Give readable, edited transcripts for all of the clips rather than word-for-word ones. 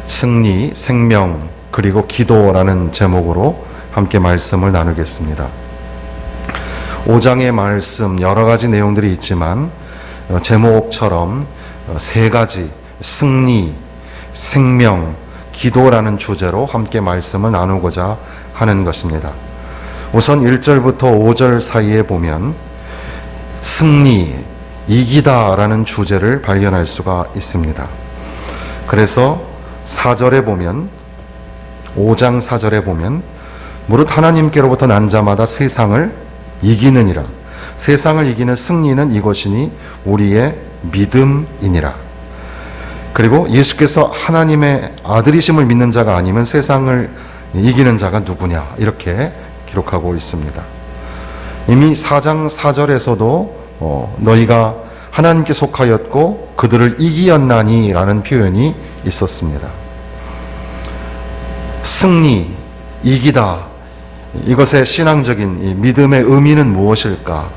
승리, 생명, 그리고 기도라는 제목으로 함께 말씀을 나누겠습니다. 5장의 말씀 여러 가지 내용들이 있지만 제목처럼 세 가지 승리, 생명, 기도라는 주제로 함께 말씀을 나누고자 하는 것입니다. 우선 1절부터 5절 사이에 보면 승리, 이기다라는 주제를 발견할 수가 있습니다. 그래서 4절에 보면 5장 4절에 보면 무릇 하나님께로부터 난 자마다 세상을 이기느니라. 세상을 이기는 승리는 이것이니 우리의 믿음이니라. 그리고 예수께서 하나님의 아들이심을 믿는 자가 아니면 세상을 이기는 자가 누구냐 이렇게 기록하고 있습니다. 이미 4장 4절에서도 너희가 하나님께 속하였고 그들을 이기었나니 라는 표현이 있었습니다. 승리, 이기다, 이것의 신앙적인 이 믿음의 의미는 무엇일까?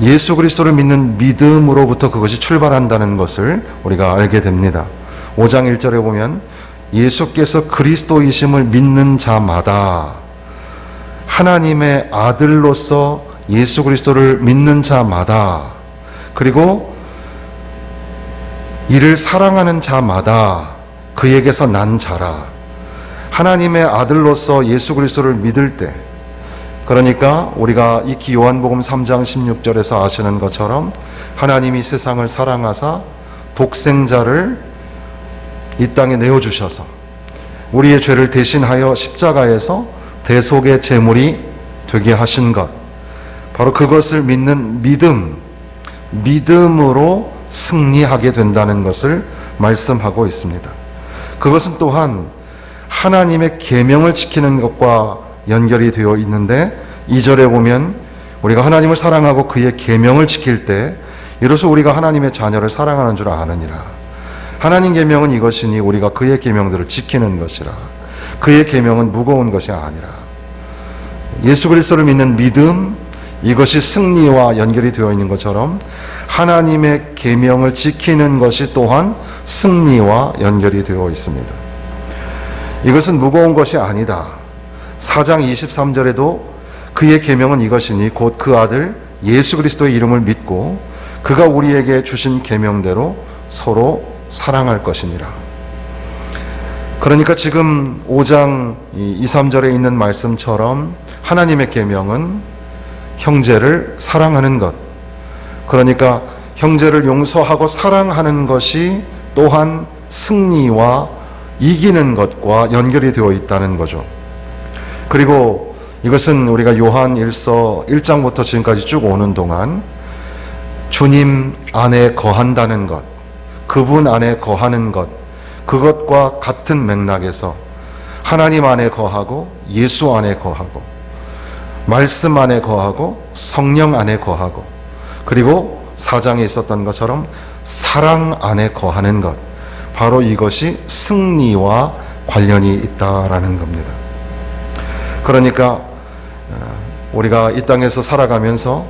예수 그리스도를 믿는 믿음으로부터 그것이 출발한다는 것을 우리가 알게 됩니다. 5장 1절에 보면 예수께서 그리스도이심을 믿는 자마다, 하나님의 아들로서 예수 그리스도를 믿는 자마다, 그리고 이를 사랑하는 자마다 그에게서 난 자라. 하나님의 아들로서 예수 그리스도를 믿을 때, 그러니까 우리가 익히 요한복음 3장 16절에서 아시는 것처럼 하나님이 세상을 사랑하사 독생자를 이 땅에 내어주셔서 우리의 죄를 대신하여 십자가에서 대속의 제물이 되게 하신 것, 바로 그것을 믿는 믿음으로 승리하게 된다는 것을 말씀하고 있습니다. 그것은 또한 하나님의 계명을 지키는 것과 연결이 되어 있는데 2절에 보면 우리가 하나님을 사랑하고 그의 계명을 지킬 때 이로써 우리가 하나님의 자녀를 사랑하는 줄 아느니라. 하나님 계명은 이것이니 우리가 그의 계명들을 지키는 것이라. 그의 계명은 무거운 것이 아니라. 예수 그리스도를 믿는 믿음, 이것이 승리와 연결이 되어 있는 것처럼 하나님의 계명을 지키는 것이 또한 승리와 연결이 되어 있습니다. 이것은 무거운 것이 아니다. 4장 23절에도 그의 계명은 이것이니 곧 그 아들 예수 그리스도의 이름을 믿고 그가 우리에게 주신 계명대로 서로 사랑할 것이니라. 그러니까 지금 5장 2, 3절에 있는 말씀처럼 하나님의 계명은 형제를 사랑하는 것, 그러니까 형제를 용서하고 사랑하는 것이 또한 승리와 이기는 것과 연결이 되어 있다는 거죠. 그리고 이것은 우리가 요한 1장1장부터 지금까지 쭉 오는 동안 주님 안에 거한다는 것, 그분 안에 거하는 것, 그것과 같은 맥락에서 하나님 안에 거하고 예수 안에 거하고 말씀 안에 거하고 성령 안에 거하고 그리고 4장에 있었던 것처럼 사랑 안에 거하는 것, 바로 이것이 승리와 관련이 있다라는 겁니다. 그러니까 우리가 이 땅에서 살아가면서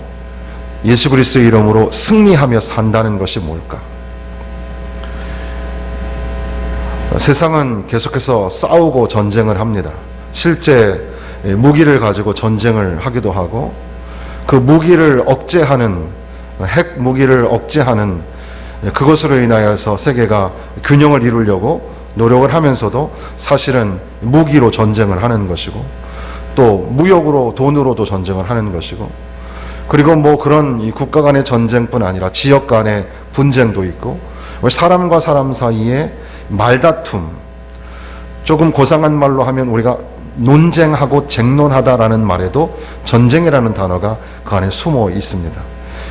예수 그리스도의 이름으로 승리하며 산다는 것이 뭘까? 세상은 계속해서 싸우고 전쟁을 합니다. 실제 무기를 가지고 전쟁을 하기도 하고 그 무기를 억제하는, 핵 무기를 억제하는 그것으로 인하여서 세계가 균형을 이루려고 노력을 하면서도 사실은 무기로 전쟁을 하는 것이고 또 무역으로 돈으로도 전쟁을 하는 것이고, 그리고 뭐 그런 이 국가 간의 전쟁뿐 아니라 지역 간의 분쟁도 있고 사람과 사람 사이에 말다툼, 조금 고상한 말로 하면 우리가 논쟁하고 쟁론하다라는 말에도 전쟁이라는 단어가 그 안에 숨어 있습니다.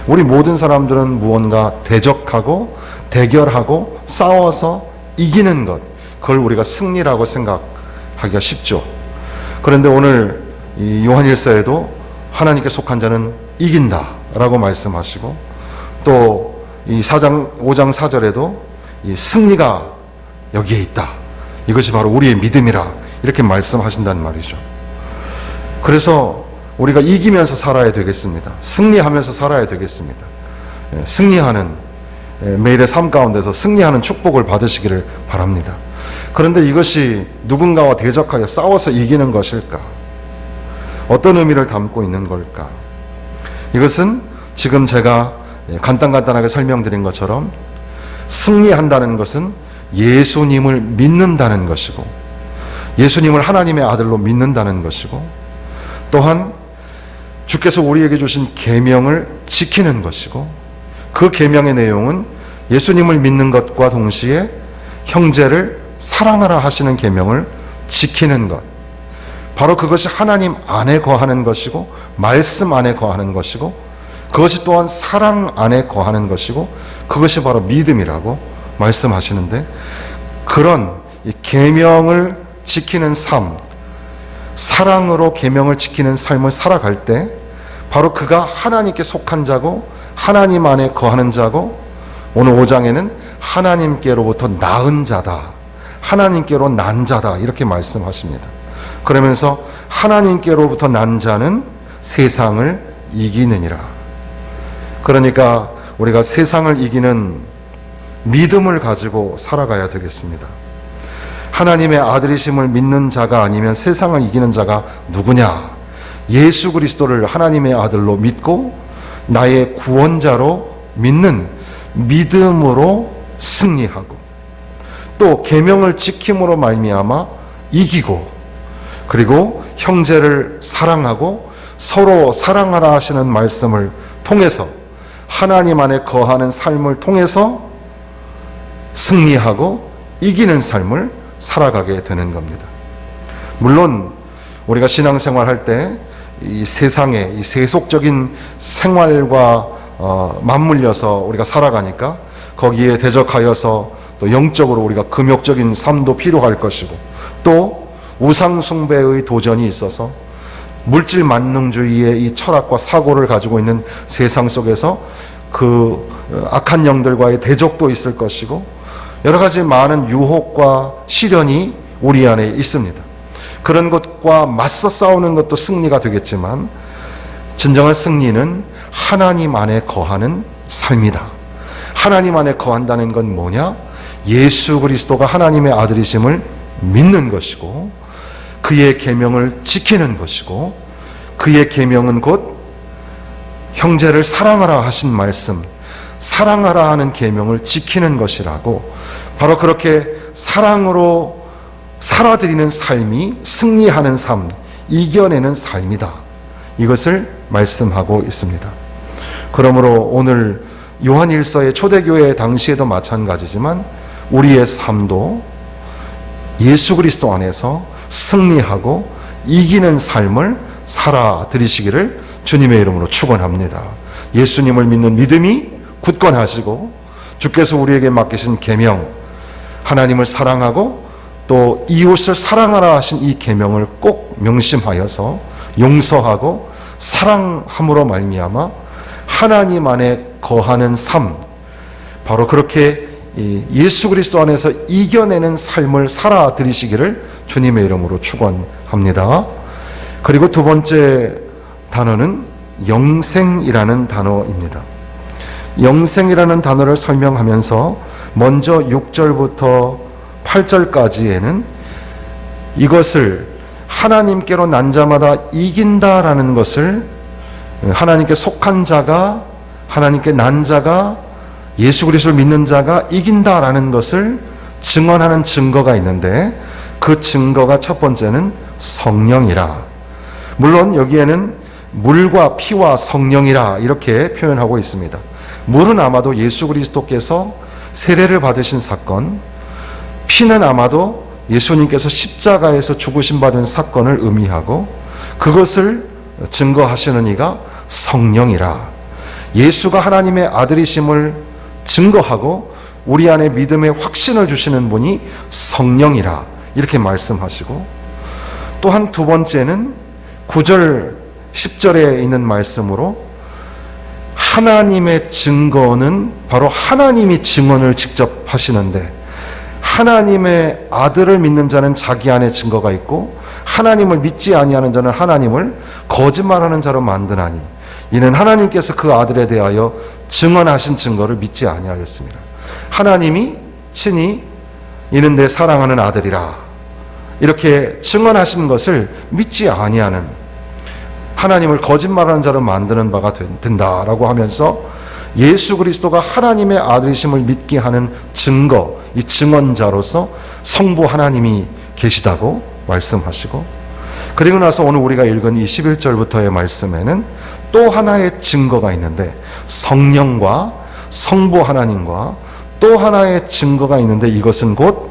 우리 모든 사람들은 무언가 대적하고 대결하고 싸워서 이기는 것, 그걸 우리가 승리라고 생각하기가 쉽죠. 그런데 오늘 이 요한일서에도 하나님께 속한 자는 이긴다라고 말씀하시고 또 이 5장 4절에도 이 승리가 여기에 있다. 이것이 바로 우리의 믿음이라 이렇게 말씀하신단 말이죠. 그래서 우리가 이기면서 살아야 되겠습니다. 승리하면서 살아야 되겠습니다. 승리하는 매일의 삶 가운데서 승리하는 축복을 받으시기를 바랍니다. 그런데 이것이 누군가와 대적하여 싸워서 이기는 것일까? 어떤 의미를 담고 있는 걸까? 이것은 지금 제가 간단하게 설명드린 것처럼 승리한다는 것은 예수님을 믿는다는 것이고, 예수님을 하나님의 아들로 믿는다는 것이고, 또한 주께서 우리에게 주신 계명을 지키는 것이고, 그 계명의 내용은 예수님을 믿는 것과 동시에 형제를 사랑하라 하시는 계명을 지키는 것, 바로 그것이 하나님 안에 거하는 것이고 말씀 안에 거하는 것이고, 그것이 또한 사랑 안에 거하는 것이고, 그것이 바로 믿음이라고 말씀하시는데, 그런 이 계명을 지키는 삶, 사랑으로 계명을 지키는 삶을 살아갈 때 바로 그가 하나님께 속한 자고 하나님 안에 거하는 자고, 오늘 5장에는 하나님께로부터 낳은 자다, 하나님께로 난 자다 이렇게 말씀하십니다. 그러면서 하나님께로부터 난 자는 세상을 이기느니라. 그러니까 우리가 세상을 이기는 믿음을 가지고 살아가야 되겠습니다. 하나님의 아들이심을 믿는 자가 아니면 세상을 이기는 자가 누구냐? 예수 그리스도를 하나님의 아들로 믿고 나의 구원자로 믿는 믿음으로 승리하고, 또 계명을 지킴으로 말미암아 이기고, 그리고 형제를 사랑하고 서로 사랑하라 하시는 말씀을 통해서 하나님 안에 거하는 삶을 통해서 승리하고 이기는 삶을 살아가게 되는 겁니다. 물론 우리가 신앙생활 할 때 이 세상의 이 세속적인 생활과 맞물려서 우리가 살아가니까 거기에 대적하여서 또 영적으로 우리가 금욕적인 삶도 필요할 것이고, 또 우상 숭배의 도전이 있어서 물질 만능주의의 이 철학과 사고를 가지고 있는 세상 속에서 그 악한 영들과의 대적도 있을 것이고, 여러 가지 많은 유혹과 시련이 우리 안에 있습니다. 그런 것과 맞서 싸우는 것도 승리가 되겠지만, 진정한 승리는 하나님 안에 거하는 삶이다. 하나님 안에 거한다는 건 뭐냐? 예수 그리스도가 하나님의 아들이심을 믿는 것이고, 그의 계명을 지키는 것이고, 그의 계명은 곧 형제를 사랑하라 하신 말씀, 사랑하라 하는 계명을 지키는 것이라고, 바로 그렇게 사랑으로 살아드리는 삶이 승리하는 삶, 이겨내는 삶이다. 이것을 말씀하고 있습니다. 그러므로 오늘 요한일서의 초대교회 당시에도 마찬가지지만 우리의 삶도 예수 그리스도 안에서 승리하고 이기는 삶을 살아드리시기를 주님의 이름으로 축원합니다. 예수님을 믿는 믿음이 굳건하시고, 주께서 우리에게 맡기신 계명, 하나님을 사랑하고 또 이웃을 사랑하라 하신 이 계명을 꼭 명심하여서 용서하고 사랑함으로 말미암아 하나님 안에 거하는 삶, 바로 그렇게 예수 그리스도 안에서 이겨내는 삶을 살아드리시기를 주님의 이름으로 축원합니다. 그리고 두 번째 단어는 영생이라는 단어입니다. 영생이라는 단어를 설명하면서 먼저 6절부터 8절까지에는 이것을 하나님께로 난 자마다 이긴다라는 것을, 하나님께 속한 자가, 하나님께 난 자가, 예수 그리스도를 믿는 자가 이긴다라는 것을 증언하는 증거가 있는데, 그 증거가 첫 번째는 성령이라. 물론 여기에는 물과 피와 성령이라 이렇게 표현하고 있습니다. 물은 아마도 예수 그리스도께서 세례를 받으신 사건, 피는 아마도 예수님께서 십자가에서 죽으심 받은 사건을 의미하고, 그것을 증거하시는 이가 성령이라. 예수가 하나님의 아들이심을 증거하고 우리 안에 믿음의 확신을 주시는 분이 성령이라 이렇게 말씀하시고, 또한 두 번째는 9절 10절에 있는 말씀으로 하나님의 증거는 바로 하나님이 증언을 직접 하시는데, 하나님의 아들을 믿는 자는 자기 안에 증거가 있고 하나님을 믿지 아니하는 자는 하나님을 거짓말하는 자로 만드나니, 이는 하나님께서 그 아들에 대하여 증언하신 증거를 믿지 아니하였습니다. 하나님이 친히 이는 내 사랑하는 아들이라 이렇게 증언하신 것을 믿지 아니하는, 하나님을 거짓말하는 자로 만드는 바가 된다라고 하면서 예수 그리스도가 하나님의 아들이심을 믿게 하는 증거, 이 증언자로서 성부 하나님이 계시다고 말씀하시고, 그리고 나서 오늘 우리가 읽은 이 11절부터의 말씀에는 또 하나의 증거가 있는데, 성령과 성부 하나님과 또 하나의 증거가 있는데, 이것은 곧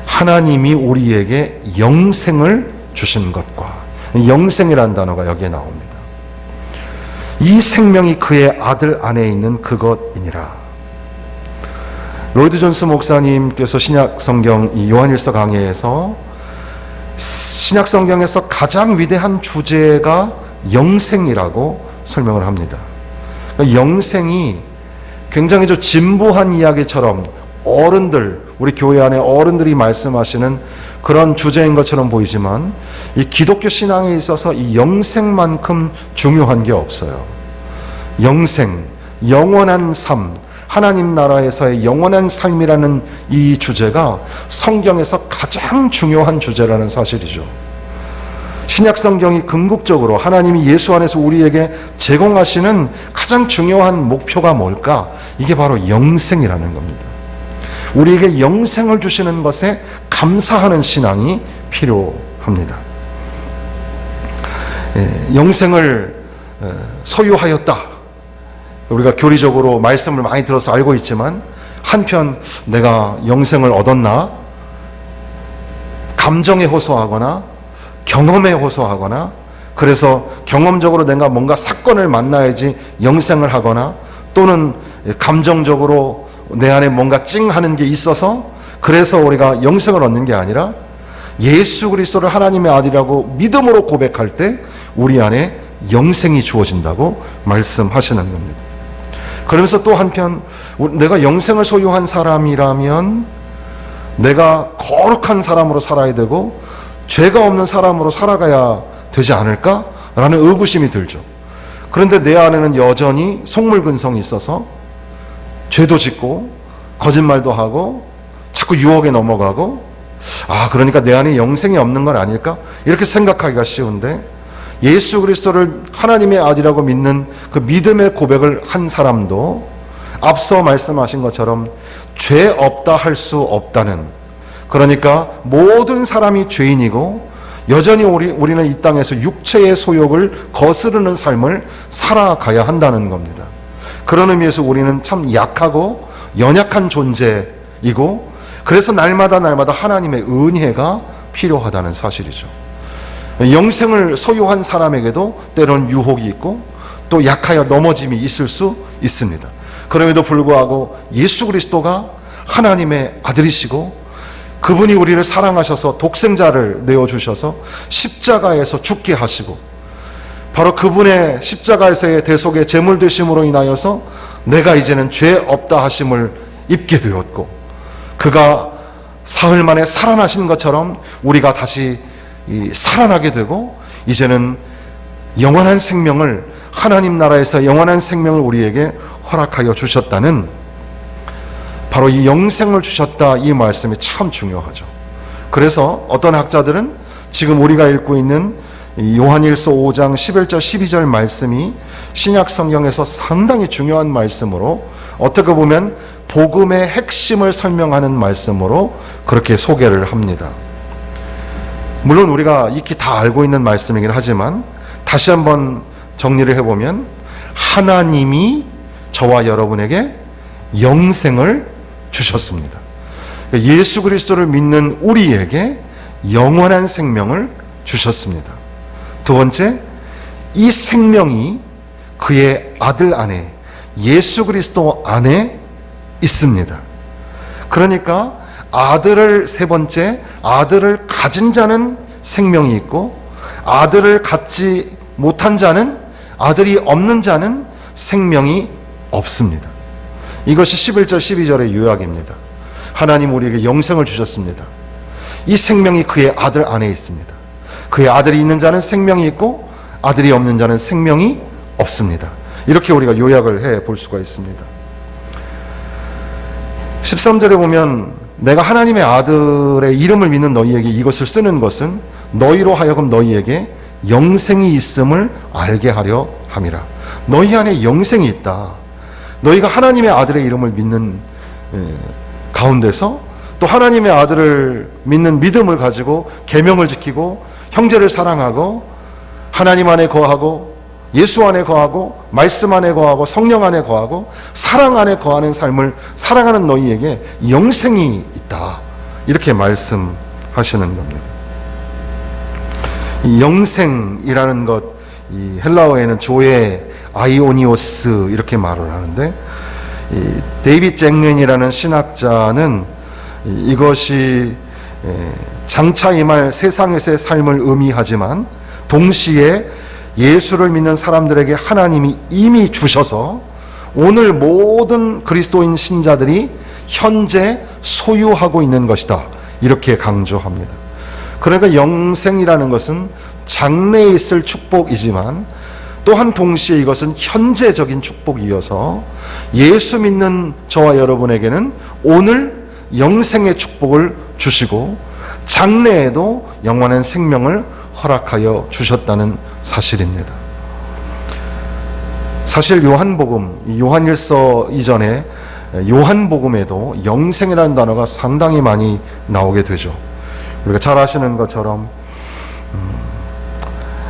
하나님이 우리에게 영생을 주신 것과, 영생이라는 단어가 여기에 나옵니다. 이 생명이 그의 아들 안에 있는 그것이니라. 로이드 존스 목사님께서 신약성경 이 요한일서 강해에서 신약성경에서 가장 위대한 주제가 영생이라고 설명을 합니다. 그러니까 영생이 굉장히 좀 진부한 이야기처럼 어른들, 우리 교회 안에 어른들이 말씀하시는 그런 주제인 것처럼 보이지만, 이 기독교 신앙에 있어서 이 영생만큼 중요한 게 없어요. 영생, 영원한 삶, 하나님 나라에서의 영원한 삶이라는 이 주제가 성경에서 가장 중요한 주제라는 사실이죠. 신약 성경이 궁극적으로 하나님이 예수 안에서 우리에게 제공하시는 가장 중요한 목표가 뭘까? 이게 바로 영생이라는 겁니다. 우리에게 영생을 주시는 것에 감사하는 신앙이 필요합니다. 영생을 소유하였다. 우리가 교리적으로 말씀을 많이 들어서 알고 있지만, 한편 내가 영생을 얻었나? 감정에 호소하거나 경험에 호소하거나, 그래서 경험적으로 내가 뭔가 사건을 만나야지 영생을 하거나, 또는 감정적으로 내 안에 뭔가 찡하는 게 있어서 그래서 우리가 영생을 얻는 게 아니라, 예수 그리스도를 하나님의 아들이라고 믿음으로 고백할 때 우리 안에 영생이 주어진다고 말씀하시는 겁니다. 그러면서 또 한편 내가 영생을 소유한 사람이라면 내가 거룩한 사람으로 살아야 되고 죄가 없는 사람으로 살아가야 되지 않을까라는 의구심이 들죠. 그런데 내 안에는 여전히 속물근성이 있어서 죄도 짓고 거짓말도 하고 자꾸 유혹에 넘어가고, 그러니까 내 안에 영생이 없는 건 아닐까? 이렇게 생각하기가 쉬운데, 예수 그리스도를 하나님의 아들이라고 믿는 그 믿음의 고백을 한 사람도 앞서 말씀하신 것처럼 죄 없다 할 수 없다는, 그러니까 모든 사람이 죄인이고 여전히 우리는 이 땅에서 육체의 소욕을 거스르는 삶을 살아가야 한다는 겁니다. 그런 의미에서 우리는 참 약하고 연약한 존재이고, 그래서 날마다 하나님의 은혜가 필요하다는 사실이죠. 영생을 소유한 사람에게도 때론 유혹이 있고 또 약하여 넘어짐이 있을 수 있습니다. 그럼에도 불구하고 예수 그리스도가 하나님의 아들이시고, 그분이 우리를 사랑하셔서 독생자를 내어주셔서 십자가에서 죽게 하시고, 바로 그분의 십자가에서의 대속의 제물 되심으로 인하여서 내가 이제는 죄 없다 하심을 입게 되었고, 그가 사흘 만에 살아나신 것처럼 우리가 다시 살아나게 되고, 이제는 영원한 생명을, 하나님 나라에서 영원한 생명을 우리에게 허락하여 주셨다는, 바로 이 영생을 주셨다, 이 말씀이 참 중요하죠. 그래서 어떤 학자들은 지금 우리가 읽고 있는 요한일서 5장 11절 12절 말씀이 신약 성경에서 상당히 중요한 말씀으로, 어떻게 보면 복음의 핵심을 설명하는 말씀으로 그렇게 소개를 합니다. 물론 우리가 익히 다 알고 있는 말씀이긴 하지만 다시 한번 정리를 해보면, 하나님이 저와 여러분에게 영생을 주셨습니다. 예수 그리스도를 믿는 우리에게 영원한 생명을 주셨습니다. 두 번째, 이 생명이 그의 아들 안에, 예수 그리스도 안에 있습니다. 그러니까 세 번째, 아들을 가진 자는 생명이 있고, 아들을 갖지 못한 자는, 아들이 없는 자는 생명이 없습니다. 이것이 11절 12절의 요약입니다. 하나님 우리에게 영생을 주셨습니다. 이 생명이 그의 아들 안에 있습니다. 그의 아들이 있는 자는 생명이 있고 아들이 없는 자는 생명이 없습니다. 이렇게 우리가 요약을 해 볼 수가 있습니다. 13절에 보면 내가 하나님의 아들의 이름을 믿는 너희에게 이것을 쓰는 것은 너희로 하여금 너희에게 영생이 있음을 알게 하려 함이라. 너희 안에 영생이 있다. 너희가 하나님의 아들의 이름을 믿는 가운데서 또 하나님의 아들을 믿는 믿음을 가지고 계명을 지키고 형제를 사랑하고 하나님 안에 거하고 예수 안에 거하고 말씀 안에 거하고 성령 안에 거하고 사랑 안에 거하는 삶을 살아가는 너희에게 영생이 있다. 이렇게 말씀하시는 겁니다. 이 영생이라는 것, 이 헬라어에는 조에 아이오니오스 이렇게 말을 하는데, 이 데이빗 잭맨이라는 신학자는 이것이 장차 임할 세상에서의 삶을 의미하지만 동시에 예수를 믿는 사람들에게 하나님이 이미 주셔서 오늘 모든 그리스도인 신자들이 현재 소유하고 있는 것이다. 이렇게 강조합니다. 그러니까 영생이라는 것은 장래에 있을 축복이지만 또한 동시에 이것은 현재적인 축복이어서 예수 믿는 저와 여러분에게는 오늘 영생의 축복을 주시고 장래에도 영원한 생명을 허락하여 주셨다는 사실입니다. 사실 요한복음, 요한일서 이전에 요한복음에도 영생이라는 단어가 상당히 많이 나오게 되죠. 우리가 잘 아시는 것처럼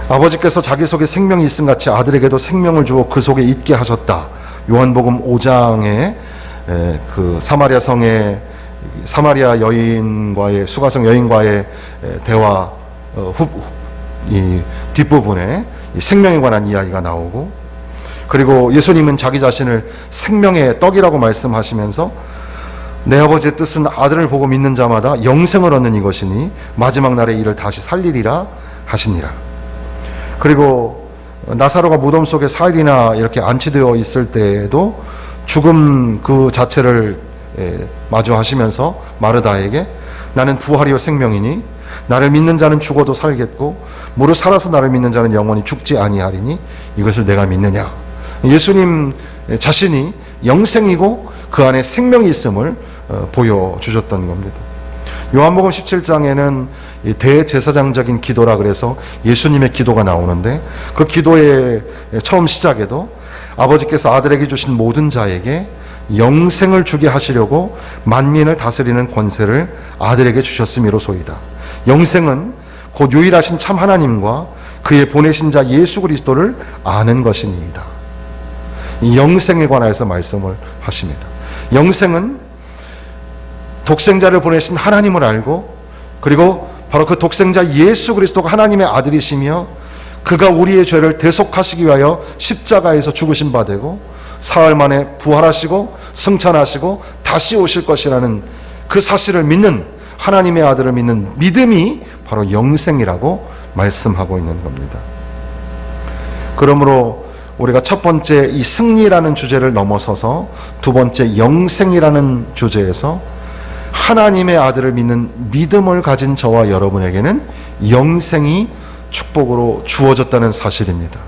아버지께서 자기 속에 생명이 있음 같이 아들에게도 생명을 주어 그 속에 있게 하셨다. 요한복음 5장에 그 사마리아 성의 사마리아 여인과의 수가성 여인과의 대화 이 뒷부분에 생명에 관한 이야기가 나오고, 그리고 예수님은 자기 자신을 생명의 떡이라고 말씀하시면서 내 아버지의 뜻은 아들을 보고 믿는 자마다 영생을 얻는 이것이니 마지막 날에 이를 다시 살리리라 하시니라. 그리고 나사로가 무덤 속에 4일이나 이렇게 안치되어 있을 때에도 죽음 그 자체를 마주하시면서 마르다에게 나는 부활이요 생명이니 나를 믿는 자는 죽어도 살겠고 무릇 살아서 나를 믿는 자는 영원히 죽지 아니하리니 이것을 내가 믿느냐. 예수님 자신이 영생이고 그 안에 생명이 있음을 보여주셨던 겁니다. 요한복음 17장에는 대제사장적인 기도라 그래서 예수님의 기도가 나오는데, 그 기도의 처음 시작에도 아버지께서 아들에게 주신 모든 자에게 영생을 주게 하시려고 만민을 다스리는 권세를 아들에게 주셨음이로소이다. 영생은 곧 유일하신 참 하나님과 그의 보내신 자 예수 그리스도를 아는 것이니이다. 이 영생에 관하여서 말씀을 하십니다. 영생은 독생자를 보내신 하나님을 알고, 그리고 바로 그 독생자 예수 그리스도가 하나님의 아들이시며 그가 우리의 죄를 대속하시기 위하여 십자가에서 죽으신 바 되고 사흘 만에 부활하시고 승천하시고 다시 오실 것이라는 그 사실을 믿는, 하나님의 아들을 믿는 믿음이 바로 영생이라고 말씀하고 있는 겁니다. 그러므로 우리가 첫 번째 이 승리라는 주제를 넘어서서 두 번째 영생이라는 주제에서 하나님의 아들을 믿는 믿음을 가진 저와 여러분에게는 영생이 축복으로 주어졌다는 사실입니다.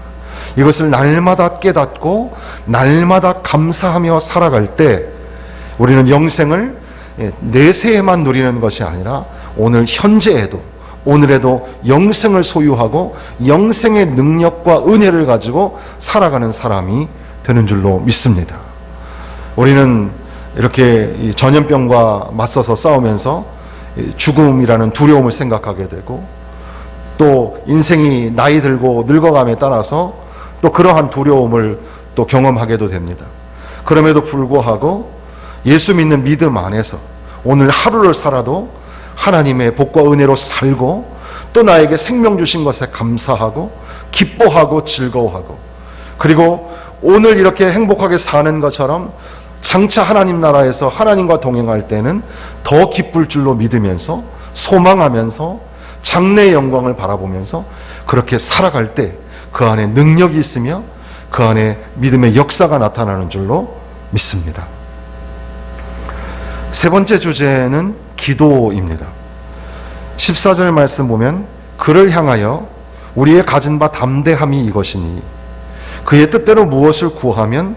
이것을 날마다 깨닫고 날마다 감사하며 살아갈 때 우리는 영생을 내세에만 누리는 것이 아니라 오늘 현재에도, 오늘에도 영생을 소유하고 영생의 능력과 은혜를 가지고 살아가는 사람이 되는 줄로 믿습니다. 우리는 이렇게 전염병과 맞서서 싸우면서 죽음이라는 두려움을 생각하게 되고, 또 인생이 나이 들고 늙어감에 따라서 또 그러한 두려움을 또 경험하게도 됩니다. 그럼에도 불구하고 예수 믿는 믿음 안에서 오늘 하루를 살아도 하나님의 복과 은혜로 살고, 또 나에게 생명 주신 것에 감사하고 기뻐하고 즐거워하고, 그리고 오늘 이렇게 행복하게 사는 것처럼 장차 하나님 나라에서 하나님과 동행할 때는 더 기쁠 줄로 믿으면서 소망하면서 장래의 영광을 바라보면서 그렇게 살아갈 때 그 안에 능력이 있으며 그 안에 믿음의 역사가 나타나는 줄로 믿습니다. 세 번째 주제는 기도입니다. 14절 말씀 보면 그를 향하여 우리의 가진 바 담대함이 이것이니 그의 뜻대로 무엇을 구하면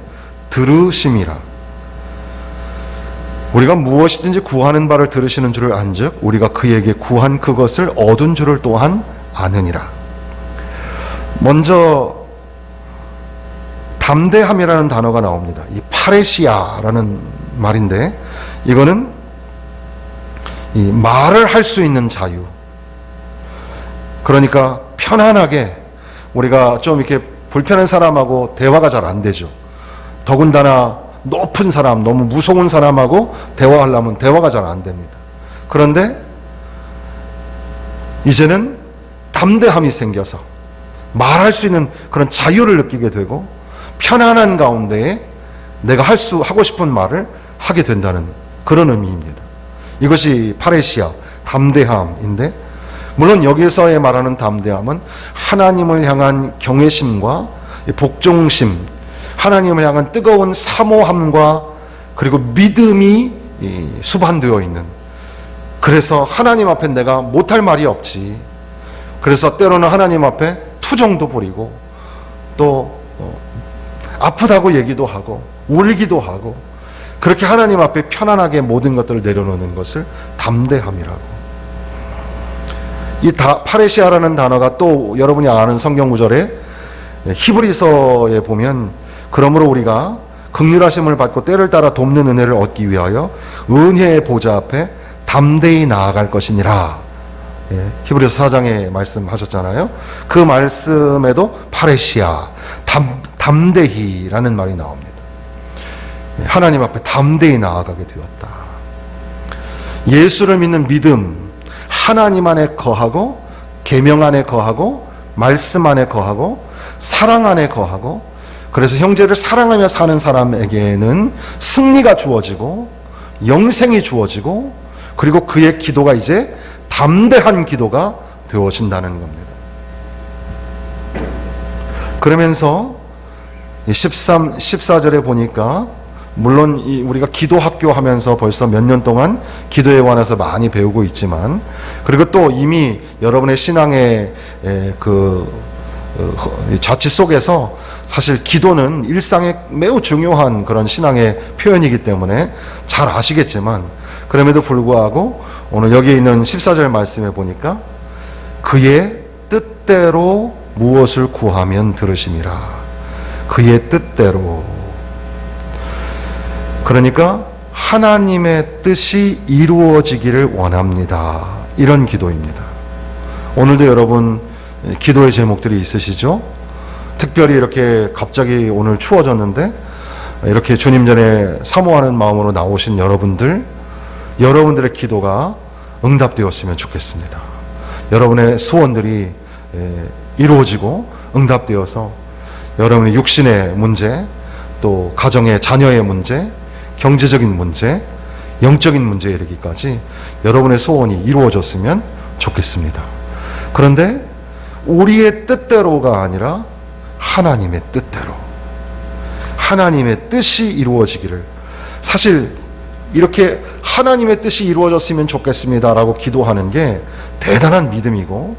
들으심이라. 우리가 무엇이든지 구하는 바를 들으시는 줄을 안즉 우리가 그에게 구한 그것을 얻은 줄을 또한 아느니라. 먼저 담대함이라는 단어가 나옵니다. 이 파레시아라는 말인데, 이거는 이 말을 할 수 있는 자유. 그러니까 편안하게, 우리가 좀 이렇게 불편한 사람하고 대화가 잘 안 되죠. 더군다나 높은 사람, 너무 무서운 사람하고 대화하려면 대화가 잘 안 됩니다. 그런데 이제는 담대함이 생겨서 말할 수 있는 그런 자유를 느끼게 되고, 편안한 가운데에 내가 하고 싶은 말을 하게 된다는 그런 의미입니다. 이것이 파레시아, 담대함인데, 물론 여기서의 말하는 담대함은 하나님을 향한 경외심과 복종심, 하나님을 향한 뜨거운 사모함과 그리고 믿음이 수반되어 있는, 그래서 하나님 앞에 내가 못할 말이 없지, 그래서 때로는 하나님 앞에 투정도 부리고 또 아프다고 얘기도 하고 울기도 하고, 그렇게 하나님 앞에 편안하게 모든 것들을 내려놓는 것을 담대함이라고. 이 파레시아라는 단어가 또 여러분이 아는 성경 구절에 히브리서에 보면, 그러므로 우리가 긍휼하심을 받고 때를 따라 돕는 은혜를 얻기 위하여 은혜의 보좌 앞에 담대히 나아갈 것이니라. 히브리서 4장에 말씀하셨잖아요. 그 말씀에도 파레시아, 담대히라는 말이 나옵니다. 하나님 앞에 담대히 나아가게 되었다. 예수를 믿는 믿음, 하나님 안에 거하고 계명 안에 거하고 말씀 안에 거하고 사랑 안에 거하고, 그래서 형제를 사랑하며 사는 사람에게는 승리가 주어지고 영생이 주어지고, 그리고 그의 기도가 이제 담대한 기도가 되어진다는 겁니다. 그러면서 14절에 보니까, 물론 우리가 기도 학교 하면서 벌써 몇 년 동안 기도에 관해서 많이 배우고 있지만, 그리고 또 이미 여러분의 신앙의 자취 속에서 사실 기도는 일상에 매우 중요한 그런 신앙의 표현이기 때문에 잘 아시겠지만, 그럼에도 불구하고 오늘 여기 있는 14절 말씀에 보니까 그의 뜻대로 무엇을 구하면 들으심이라. 그의 뜻대로. 그러니까 하나님의 뜻이 이루어지기를 원합니다. 이런 기도입니다. 오늘도 여러분 기도의 제목들이 있으시죠? 특별히 이렇게 갑자기 오늘 추워졌는데 이렇게 주님 전에 사모하는 마음으로 나오신 여러분들의 기도가 응답되었으면 좋겠습니다. 여러분의 소원들이 이루어지고 응답되어서 여러분의 육신의 문제, 또 가정의 자녀의 문제, 경제적인 문제, 영적인 문제에 이르기까지 여러분의 소원이 이루어졌으면 좋겠습니다. 그런데 우리의 뜻대로가 아니라 하나님의 뜻대로, 하나님의 뜻이 이루어지기를, 사실 이렇게 하나님의 뜻이 이루어졌으면 좋겠습니다라고 기도하는 게 대단한 믿음이고,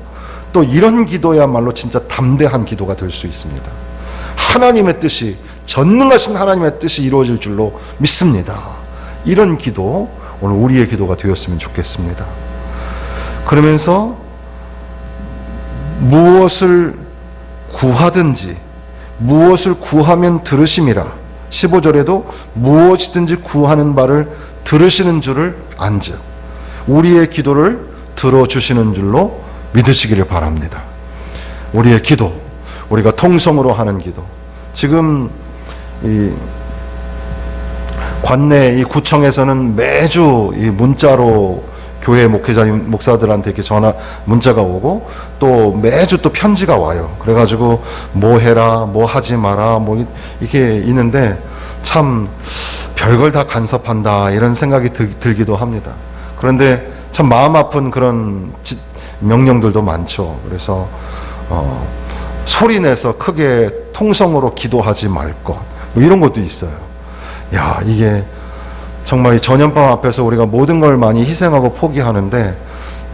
또 이런 기도야말로 진짜 담대한 기도가 될 수 있습니다. 하나님의 뜻이, 전능하신 하나님의 뜻이 이루어질 줄로 믿습니다. 이런 기도, 오늘 우리의 기도가 되었으면 좋겠습니다. 그러면서 무엇을 구하든지 무엇을 구하면 들으심이라. 15절에도 무엇이든지 구하는 바를 들으시는 줄을 안즉 우리의 기도를 들어주시는 줄로 믿으시기를 바랍니다. 우리의 기도, 우리가 통성으로 하는 기도, 지금 이 관내 이 구청에서는 매주 이 문자로 교회 목회자님, 목사들한테 이렇게 문자가 오고, 또 매주 또 편지가 와요. 그래가지고 뭐 해라, 뭐 하지 마라, 뭐 이렇게 있는데 참 별걸 다 간섭한다 이런 생각이 들기도 합니다. 그런데 참 마음 아픈 그런 명령들도 많죠. 그래서 소리 내서 크게 통성으로 기도하지 말 것, 뭐 이런 것도 있어요. 야, 이게 정말 이 전염병 앞에서 우리가 모든 걸 많이 희생하고 포기하는데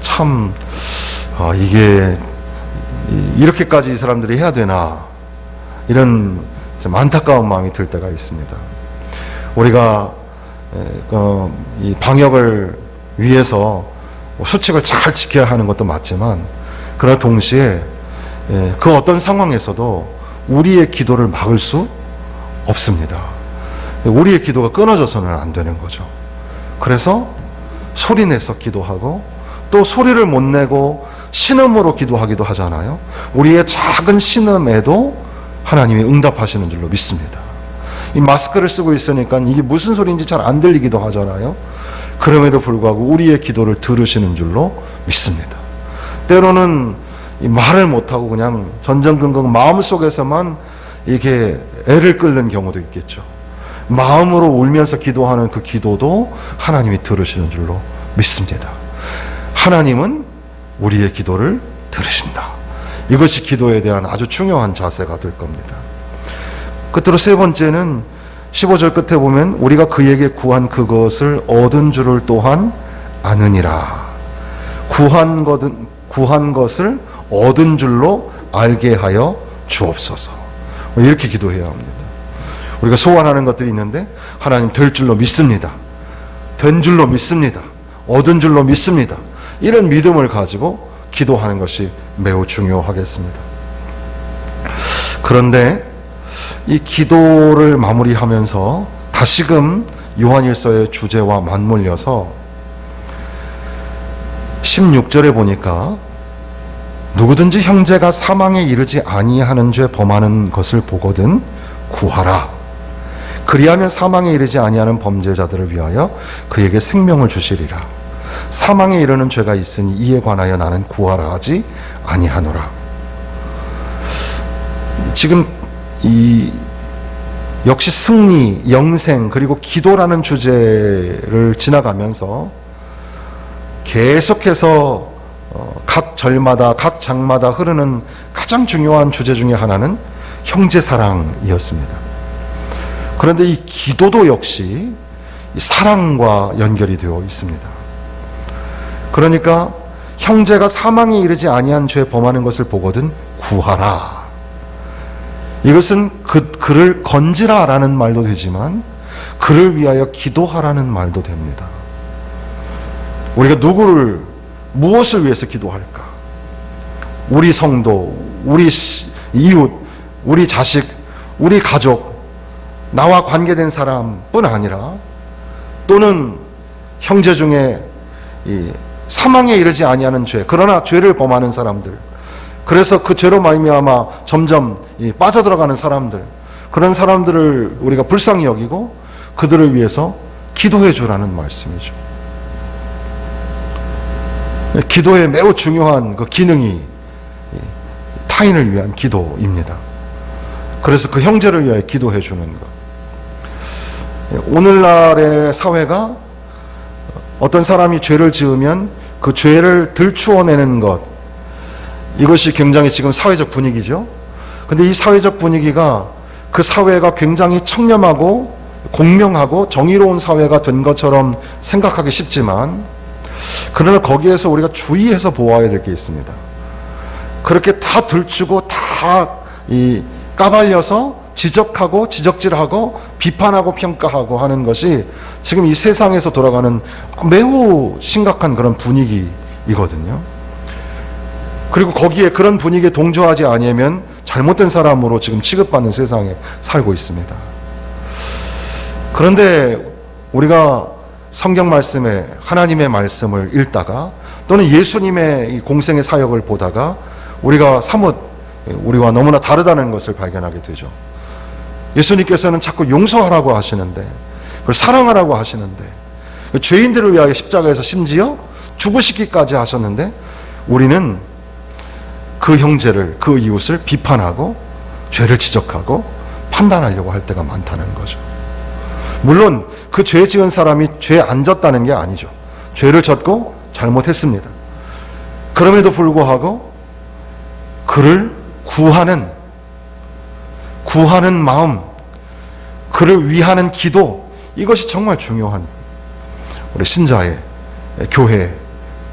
참 이게 이렇게까지 이 사람들이 해야 되나, 이런 좀 안타까운 마음이 들 때가 있습니다. 우리가 이 방역을 위해서 수칙을 잘 지켜야 하는 것도 맞지만, 그러나 동시에 그 어떤 상황에서도 우리의 기도를 막을 수 없습니다. 우리의 기도가 끊어져서는 안 되는 거죠. 그래서 소리내서 기도하고, 또 소리를 못 내고 신음으로 기도하기도 하잖아요. 우리의 작은 신음에도 하나님이 응답하시는 줄로 믿습니다. 이 마스크를 쓰고 있으니까 이게 무슨 소리인지 잘 안 들리기도 하잖아요. 그럼에도 불구하고 우리의 기도를 들으시는 줄로 믿습니다. 때로는 이 말을 못하고 그냥 전전긍긍 마음속에서만 이렇게 애를 끓는 경우도 있겠죠. 마음으로 울면서 기도하는 그 기도도 하나님이 들으시는 줄로 믿습니다. 하나님은 우리의 기도를 들으신다. 이것이 기도에 대한 아주 중요한 자세가 될 겁니다. 끝으로 세 번째는 15절 끝에 보면 우리가 그에게 구한 그것을 얻은 줄을 또한 아느니라. 구한 것을 얻은 줄로 알게 하여 주옵소서. 이렇게 기도해야 합니다. 우리가 소원하는 것들이 있는데 하나님 될 줄로 믿습니다. 된 줄로 믿습니다. 얻은 줄로 믿습니다. 이런 믿음을 가지고 기도하는 것이 매우 중요하겠습니다. 그런데 이 기도를 마무리하면서 다시금 요한일서의 주제와 맞물려서 16절에 보니까 누구든지 형제가 사망에 이르지 아니하는 죄 범하는 것을 보거든 구하라. 그리하면 사망에 이르지 아니하는 범죄자들을 위하여 그에게 생명을 주시리라. 사망에 이르는 죄가 있으니 이에 관하여 나는 구하라 하지 아니하노라. 지금 이 역시 승리, 영생, 그리고 기도라는 주제를 지나가면서 계속해서 각 절마다 각 장마다 흐르는 가장 중요한 주제 중에 하나는 형제 사랑이었습니다. 그런데 이 기도도 역시 사랑과 연결이 되어 있습니다. 그러니까 형제가 사망에 이르지 아니한 죄 범하는 것을 보거든 구하라. 이것은 그를 건지라라는 말도 되지만 그를 위하여 기도하라는 말도 됩니다. 우리가 무엇을 위해서 기도할까? 우리 성도, 우리 이웃, 우리 자식, 우리 가족, 나와 관계된 사람뿐 아니라 또는 형제 중에 이 사망에 이르지 아니하는 죄, 그러나 죄를 범하는 사람들, 그래서 그 죄로 말미암아 점점 빠져들어가는 사람들, 그런 사람들을 우리가 불쌍히 여기고 그들을 위해서 기도해 주라는 말씀이죠. 기도의 매우 중요한 그 기능이 타인을 위한 기도입니다. 그래서 그 형제를 위하여 기도해 주는 것. 오늘날의 사회가 어떤 사람이 죄를 지으면 그 죄를 들추어내는 것, 이것이 굉장히 지금 사회적 분위기죠. 근데 이 사회적 분위기가 그 사회가 굉장히 청렴하고 공명하고 정의로운 사회가 된 것처럼 생각하기 쉽지만, 그러나 거기에서 우리가 주의해서 보아야 될 게 있습니다. 그렇게 다 들추고 다 까발려서 지적하고 지적질하고 비판하고 평가하고 하는 것이 지금 이 세상에서 돌아가는 매우 심각한 그런 분위기이거든요. 그리고 거기에 그런 분위기에 동조하지 아니하면 잘못된 사람으로 지금 취급받는 세상에 살고 있습니다. 그런데 우리가 성경 말씀에 하나님의 말씀을 읽다가 또는 예수님의 이 공생의 사역을 보다가 우리가 사뭇 우리와 너무나 다르다는 것을 발견하게 되죠. 예수님께서는 자꾸 용서하라고 하시는데, 그걸 사랑하라고 하시는데, 죄인들을 위하여 십자가에서 심지어 죽으시기까지 하셨는데, 우리는 그 형제를, 그 이웃을 비판하고 죄를 지적하고 판단하려고 할 때가 많다는 거죠. 물론 그 죄 지은 사람이 죄 안 졌다는 게 아니죠. 죄를 졌고 잘못했습니다. 그럼에도 불구하고 그를 구하는 마음, 그를 위하는 기도, 이것이 정말 중요한 우리 신자의 교회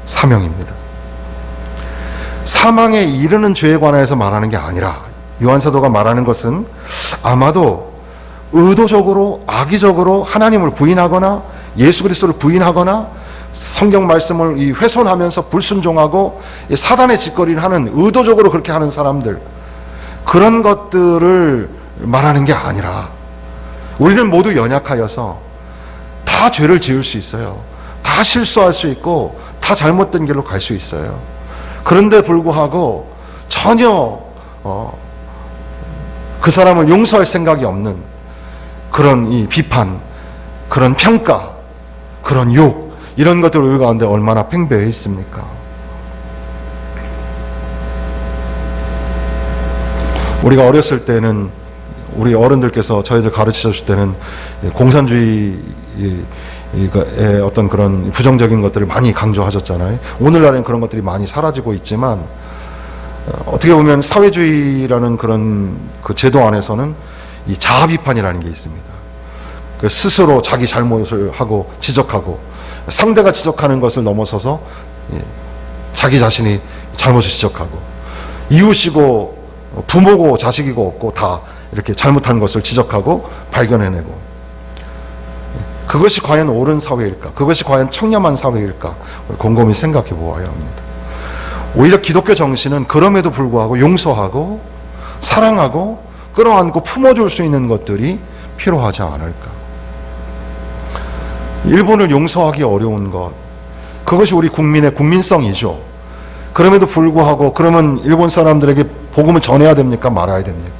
사명입니다. 사망에 이르는 죄에 관해서 말하는 게 아니라 요한 사도가 말하는 것은 아마도 의도적으로 악의적으로 하나님을 부인하거나 예수 그리스도를 부인하거나 성경 말씀을 훼손하면서 불순종하고 사단의 짓거리를 하는, 의도적으로 그렇게 하는 사람들, 그런 것들을 말하는 게 아니라, 우리는 모두 연약하여서 다 죄를 지을 수 있어요. 다 실수할 수 있고 다 잘못된 길로 갈 수 있어요. 그런데 불구하고 전혀 그 사람을 용서할 생각이 없는 그런 이 비판, 그런 평가, 그런 욕, 이런 것들 우리 가운데 얼마나 팽배해 있습니까? 우리가 어렸을 때는, 우리 어른들께서 저희들 가르쳐 줄 때는 공산주의의 어떤 그런 부정적인 것들을 많이 강조하셨잖아요. 오늘날엔 그런 것들이 많이 사라지고 있지만, 어떻게 보면 사회주의라는 그런 그 제도 안에서는 이 자아 비판이라는 게 있습니다. 그 스스로 자기 잘못을 하고 지적하고, 상대가 지적하는 것을 넘어서서 자기 자신이 잘못을 지적하고, 이웃이고 부모고 자식이고 없고 다 이렇게 잘못한 것을 지적하고 발견해내고, 그것이 과연 옳은 사회일까? 그것이 과연 청렴한 사회일까? 곰곰이 생각해 보아야 합니다. 오히려 기독교 정신은 그럼에도 불구하고 용서하고 사랑하고 끌어안고 품어줄 수 있는 것들이 필요하지 않을까? 일본을 용서하기 어려운 것, 그것이 우리 국민의 국민성이죠. 그럼에도 불구하고 그러면 일본 사람들에게 복음을 전해야 됩니까? 말아야 됩니까?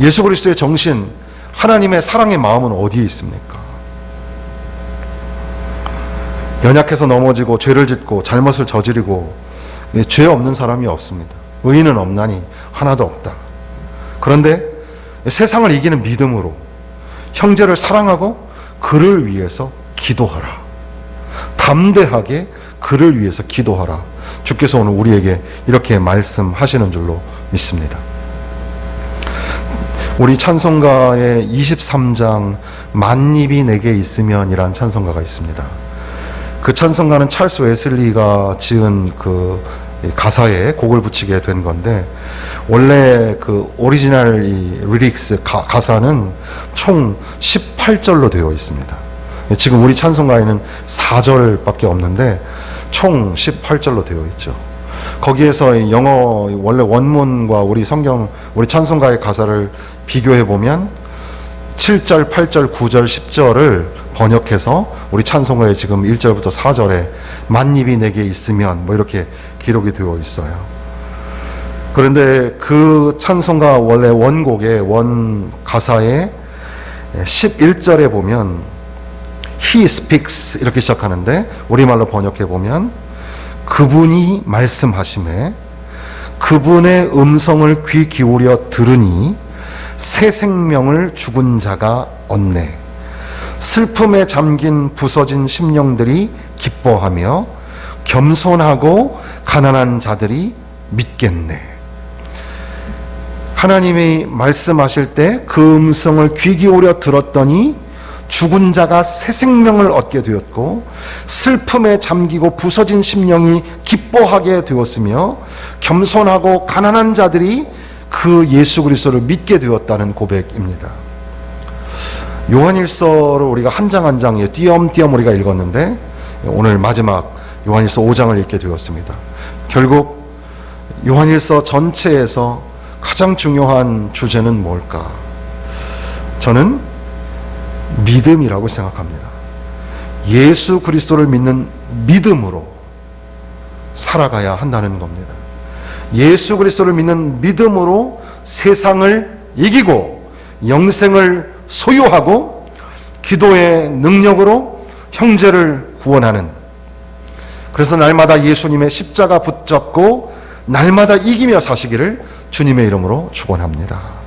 예수 그리스도의 정신, 하나님의 사랑의 마음은 어디에 있습니까? 연약해서 넘어지고 죄를 짓고 잘못을 저지르고 죄 없는 사람이 없습니다. 의인은 없나니 하나도 없다. 그런데 세상을 이기는 믿음으로 형제를 사랑하고 그를 위해서 기도하라. 담대하게 그를 위해서 기도하라. 주께서 오늘 우리에게 이렇게 말씀하시는 줄로 믿습니다. 우리 찬송가의 23장 만입이 내게 있으면 이란 찬송가가 있습니다. 그 찬송가는 찰스 웨슬리가 지은 그 가사에 곡을 붙이게 된 건데, 원래 그 오리지널 이 리릭스 가사는 총 18절로 되어 있습니다. 지금 우리 찬송가에는 4절밖에 없는데 총 18절로 되어 있죠. 거기에서 영어 원래 원문과 우리 성경, 우리 찬송가의 가사를 비교해 보면 7절, 8절, 9절, 10절을 번역해서 우리 찬송가에 지금 1절부터 4절에 만입이 내게 있으면 뭐 이렇게 기록이 되어 있어요. 그런데 그 찬송가 원래 원곡의 원 가사의 11절에 보면 He speaks 이렇게 시작하는데, 우리말로 번역해 보면 그분이 말씀하심에 그분의 음성을 귀 기울여 들으니 새 생명을 죽은 자가 얻네. 슬픔에 잠긴 부서진 심령들이 기뻐하며 겸손하고 가난한 자들이 믿겠네. 하나님이 말씀하실 때 그 음성을 귀 기울여 들었더니 죽은 자가 새 생명을 얻게 되었고, 슬픔에 잠기고 부서진 심령이 기뻐하게 되었으며, 겸손하고 가난한 자들이 그 예수 그리스도를 믿게 되었다는 고백입니다. 요한일서를 우리가 한 장 한 장 띄엄띄엄 우리가 읽었는데, 오늘 마지막 요한일서 5장을 읽게 되었습니다. 결국 요한일서 전체에서 가장 중요한 주제는 뭘까? 저는 믿음이라고 생각합니다. 예수 그리스도를 믿는 믿음으로 살아가야 한다는 겁니다. 예수 그리스도를 믿는 믿음으로 세상을 이기고 영생을 소유하고 기도의 능력으로 형제를 구원하는, 그래서 날마다 예수님의 십자가 붙잡고 날마다 이기며 사시기를 주님의 이름으로 축원합니다.